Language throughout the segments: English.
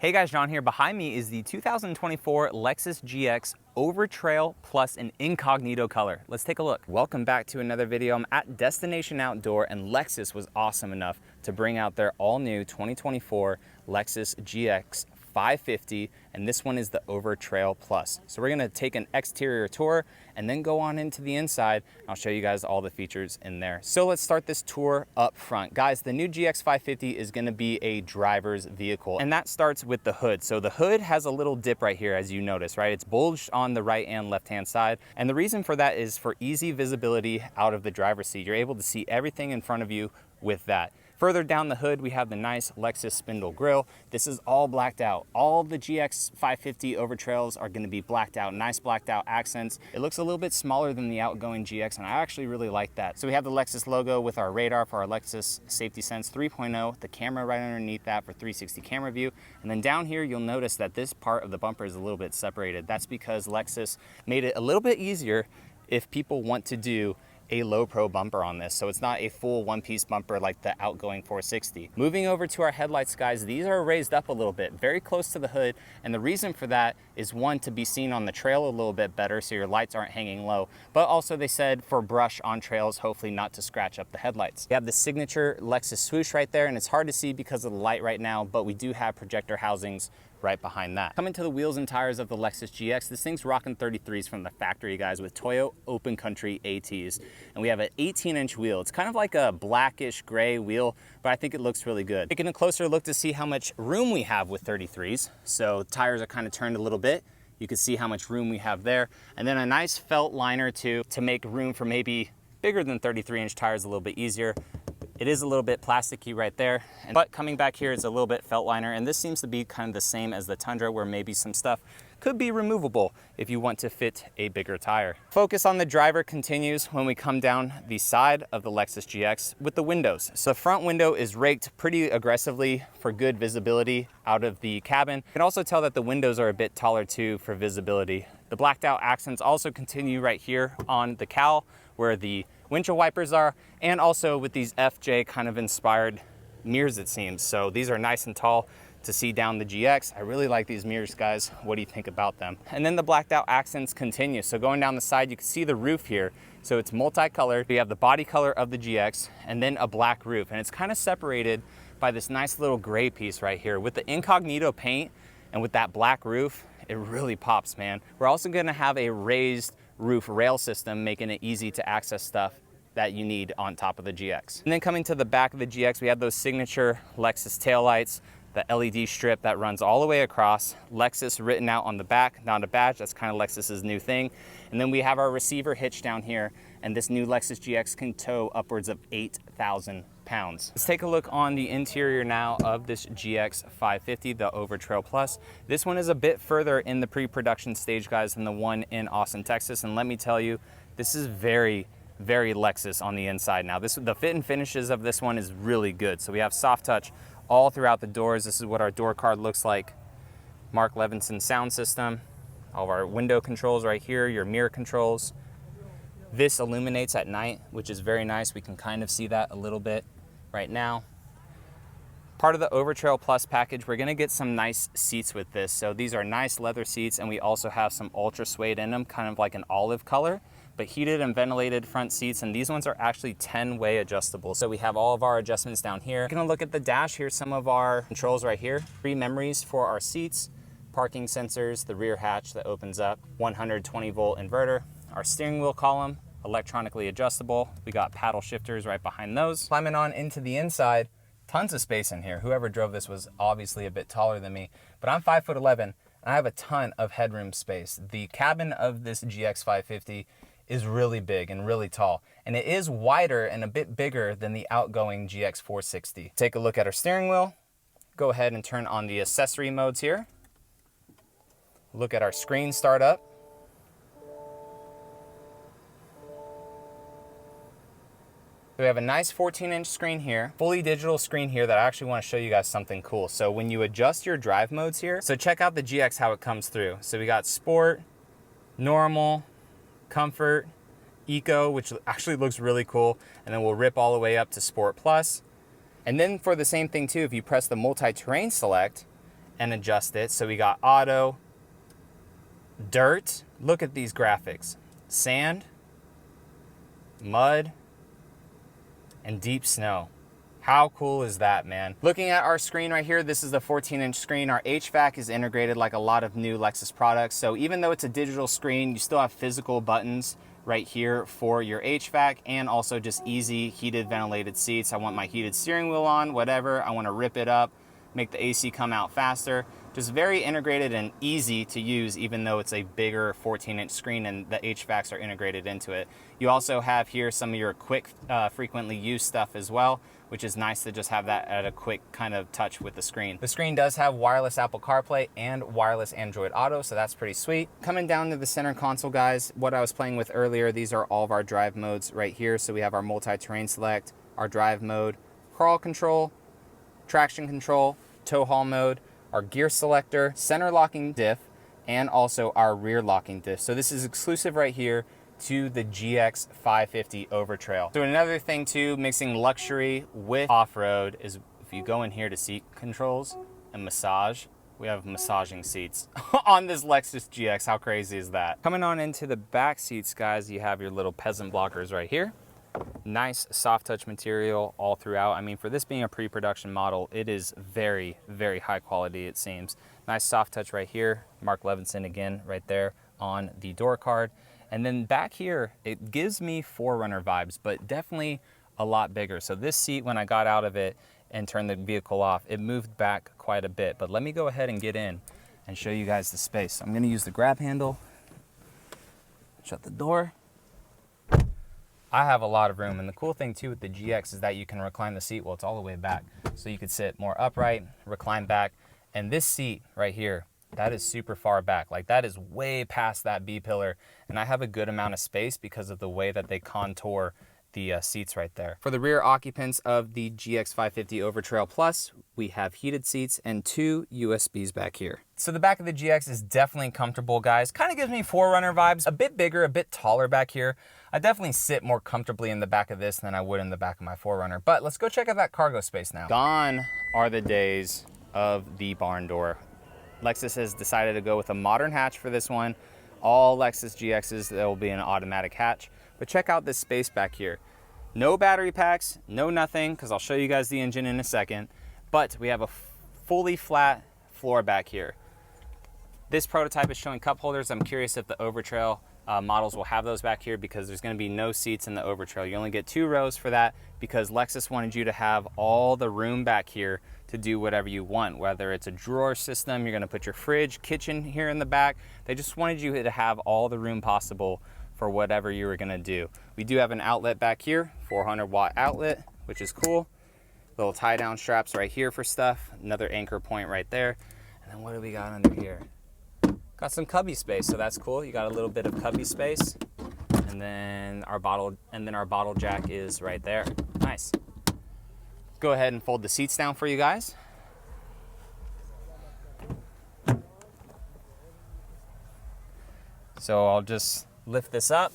Hey guys, John here. Behind me is the 2024 Lexus GX Overtrail Plus in incognito color. Let's take a look. Welcome back to another video. I'm at Destination Outdoor and Lexus was awesome enough to bring out their all new 2024 Lexus GX 550, and this one is the Overtrail Plus. So we're gonna take an exterior tour and then go on into the inside. I'll show you guys all the features in there. So let's start this tour up front. Guys, the new GX 550 is gonna be a driver's vehicle, and that starts with the hood. So the hood has a little dip right here, as you notice, right? It's bulged on the right and left-hand side. And the reason for that is for easy visibility out of the driver's seat. You're able to see everything in front of you with that. Further down the hood, we have the nice Lexus spindle grille. This is all blacked out. All the GX 550 Overtrails are gonna be blacked out, nice blacked out accents. It looks a little bit smaller than the outgoing GX, and I actually really like that. So we have the Lexus logo with our radar for our Lexus Safety Sense 3.0, the camera right underneath that for 360 camera view. And then down here, you'll notice that this part of the bumper is a little bit separated. That's because Lexus made it a little bit easier if people want to do a low pro bumper on this, so it's not a full one-piece bumper like the outgoing 460. Moving over to our headlights, guys, these are raised up a little bit, very close to the hood, and the reason for that is, one, to be seen on the trail a little bit better so your lights aren't hanging low, but also they said for brush on trails, hopefully not to scratch up the headlights. You have the signature Lexus swoosh right there, and it's hard to see because of the light right now, but we do have projector housings right behind that. Coming to the wheels and tires of the Lexus GX, this thing's rocking 33s from the factory, guys, with Toyo Open Country ATs. And we have an 18-inch wheel. It's kind of like a blackish gray wheel, but I think it looks really good. Taking a closer look to see how much room we have with 33s. So tires are kind of turned a little bit. You can see how much room we have there. And then a nice felt liner too, to make room for maybe bigger than 33-inch tires a little bit easier. It is a little bit plasticky right there, but coming back here is a little bit felt liner, and this seems to be kind of the same as the Tundra, where maybe some stuff could be removable if you want to fit a bigger tire. Focus on the driver continues when we come down the side of the Lexus GX with the windows. So the front window is raked pretty aggressively for good visibility out of the cabin. You can also tell that the windows are a bit taller too for visibility. The blacked out accents also continue right here on the cowl where the windshield wipers are, and also with these FJ kind of inspired mirrors, it seems. So these are nice and tall to see down the GX. I really like these mirrors, guys. What do you think about them? And then the blacked out accents continue. So going down the side, you can see the roof here. So it's multicolored. We have the body color of the GX and then a black roof. And it's kind of separated by this nice little gray piece right here. With the incognito paint and with that black roof, it really pops, man. We're also gonna have a raised roof rail system, making it easy to access stuff that you need on top of the GX. And then coming to the back of the GX, we have those signature Lexus taillights, the LED strip that runs all the way across, Lexus written out on the back, not a badge, that's kind of Lexus's new thing. And then we have our receiver hitch down here, and this new Lexus GX can tow upwards of 8,000 pounds. Let's take a look on the interior now of this GX 550, the Overtrail Plus. This one is a bit further in the pre-production stage, guys, than the one in Austin, Texas. And let me tell you, this is very Lexus on the inside now. The fit and finishes of this one is really good. So we have soft touch all throughout the doors. This is what our door card looks like. Mark Levinson sound system. All of our window controls right here, your mirror controls. This illuminates at night, which is very nice. We can kind of see that a little bit right now. Part of the Overtrail Plus package, we're gonna get some nice seats with this. So these are nice leather seats, and we also have some ultra suede in them, kind of like an olive color, but heated and ventilated front seats, and these ones are actually 10-way adjustable. So we have all of our adjustments down here. We're gonna look at the dash. Here's some of our controls right here. 3 memories for our seats, parking sensors, the rear hatch that opens up, 120-volt inverter, our steering wheel column, electronically adjustable. We got paddle shifters right behind those. Climbing on into the inside, tons of space in here. Whoever drove this was obviously a bit taller than me, but I'm 5'11", and I have a ton of headroom space. The cabin of this GX 550 is really big and really tall, and it is wider and a bit bigger than the outgoing GX 460. Take a look at our steering wheel. Go ahead and turn on the accessory modes here. Look at our screen start up. So we have a nice 14-inch screen here, fully digital screen here that I actually want to show you guys something cool. So when you adjust your drive modes here, so check out the GX, how it comes through. So we got sport, normal, comfort, eco, which actually looks really cool. And then we'll rip all the way up to sport plus. And then for the same thing too, if you press the multi-terrain select, and adjust it. So we got auto, dirt, look at these graphics, sand, mud, and deep snow. How cool is that, man? Looking at our screen right here, this is the 14-inch screen. Our HVAC is integrated like a lot of new Lexus products. So even though it's a digital screen, you still have physical buttons right here for your HVAC, and also just easy heated ventilated seats. I want my heated steering wheel on, whatever. I want to rip it up, make the AC come out faster. Just very integrated and easy to use, even though it's a bigger 14-inch screen and the HVACs are integrated into it. You also have here some of your quick, frequently used stuff as well, which is nice to just have that at a quick kind of touch with the screen. The screen does have wireless Apple CarPlay and wireless Android Auto, so that's pretty sweet. Coming down to the center console, guys, what I was playing with earlier, these are all of our drive modes right here. So we have our multi-terrain select, our drive mode, crawl control, traction control, tow haul mode, our gear selector, center locking diff, and also our rear locking diff. So this is exclusive right here to the GX 550 Overtrail. So another thing too, mixing luxury with off-road, is if you go in here to seat controls and massage, we have massaging seats on this Lexus GX. How crazy is that? Coming on into the back seats, guys, you have your little peasant blockers right here. Nice soft touch material all throughout. I mean, for this being a pre-production model, it is very, very high quality, it seems. Nice soft touch right here. Mark Levinson again right there on the door card. And then back here, it gives me 4Runner vibes, but definitely a lot bigger. So this seat, when I got out of it and turned the vehicle off, it moved back quite a bit. But let me go ahead and get in and show you guys the space. So I'm gonna use the grab handle, shut the door. I have a lot of room, and the cool thing too with the GX is that you can recline the seat, well, it's all the way back. So you could sit more upright, recline back, and this seat right here, that is super far back. Like, that is way past that B-pillar, and I have a good amount of space because of the way that they contour the seats right there. For the rear occupants of the GX 550 Overtrail Plus, we have heated seats and 2 USBs back here. So the back of the GX is definitely comfortable, guys. Kind of gives me 4Runner vibes, a bit bigger, a bit taller back here. I definitely sit more comfortably in the back of this than I would in the back of my 4Runner, but let's go check out that cargo space now. Gone are the days of the barn door. Lexus has decided to go with a modern hatch for this one. All Lexus GXs, there will be an automatic hatch. But check out this space back here. No battery packs, no nothing, because I'll show you guys the engine in a second. But we have a fully flat floor back here. This prototype is showing cup holders. I'm curious if the Overtrail models will have those back here, because there's going to be no seats in the Overtrail. You only get 2 rows for that because Lexus wanted you to have all the room back here to do whatever you want, whether it's a drawer system, you're going to put your fridge, kitchen here in the back. They just wanted you to have all the room possible for whatever you were going to do. We do have an outlet back here, 400-watt outlet, which is cool. Little tie down straps right here for stuff, another anchor point right there. And then what do we got under here? Got some cubby space, so that's cool. You got a little bit of cubby space, and then our bottle jack is right there. Nice. Go ahead and fold the seats down for you guys. So I'll just lift this up,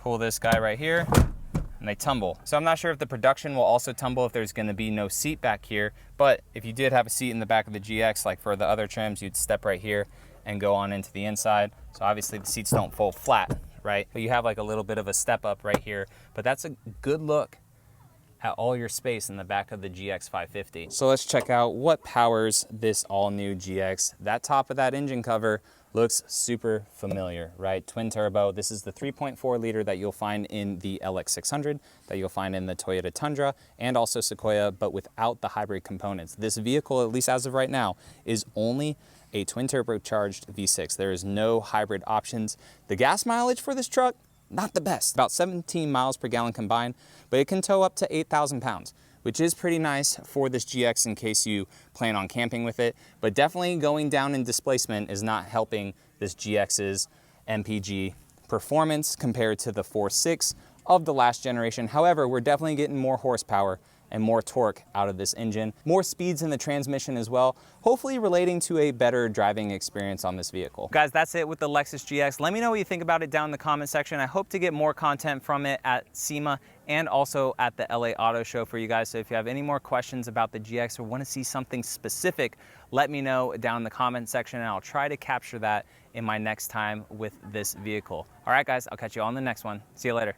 pull this guy right here, and they tumble. So I'm not sure if the production will also tumble if there's gonna be no seat back here, but if you did have a seat in the back of the GX, like for the other trims, you'd step right here and go on into the inside. So obviously the seats don't fold flat, right? But you have like a little bit of a step up right here, but that's a good look at all your space in the back of the GX 550. So let's check out what powers this all new GX. That top of that engine cover looks super familiar, right? Twin turbo. This is the 3.4 liter that you'll find in the LX600, that you'll find in the Toyota Tundra, and also Sequoia, but without the hybrid components. This vehicle, at least as of right now, is only a twin turbocharged V6. There is no hybrid options. The gas mileage for this truck, not the best, about 17 miles per gallon combined, but it can tow up to 8,000 pounds, which is pretty nice for this GX in case you plan on camping with it. But definitely going down in displacement is not helping this GX's MPG performance compared to the 4.6 of the last generation. However, we're definitely getting more horsepower and more torque out of this engine. More speeds in the transmission as well, hopefully relating to a better driving experience on this vehicle. Guys, that's it with the Lexus GX. Let me know what you think about it down in the comment section. I hope to get more content from it at SEMA and also at the LA Auto Show for you guys. So if you have any more questions about the GX or want to see something specific, let me know down in the comment section and I'll try to capture that in my next time with this vehicle. All right, guys, I'll catch you all in the next one. See you later.